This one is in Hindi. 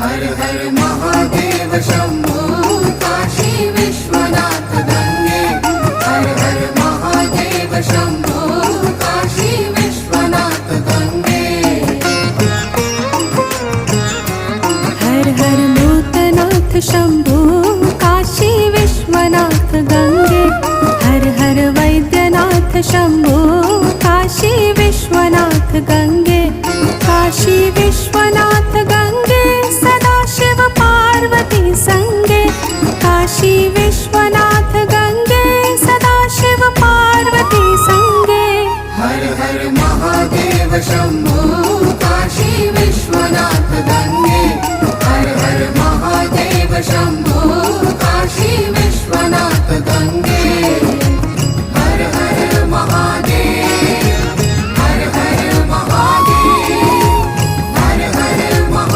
हर हर महादेव शंभो काशी विश्वनाथ गंगे। हर हर महादेव शंभो काशी विश्वनाथ गंगे। हर हर भूतनाथ शंभो काशी विश्वनाथ गंगे। हर हर वैद्यनाथ शंभो काशी विश्वनाथ गंगे। काशी विश्वनाथ गंगे सदाशिव पार्वती संगे। काशी विश्वनाथ गंगे सदाशिव पार्वती संगे। हर हर महादेव शंभो काशी विश्वनाथ गंगे। हर हर महादेव शंभो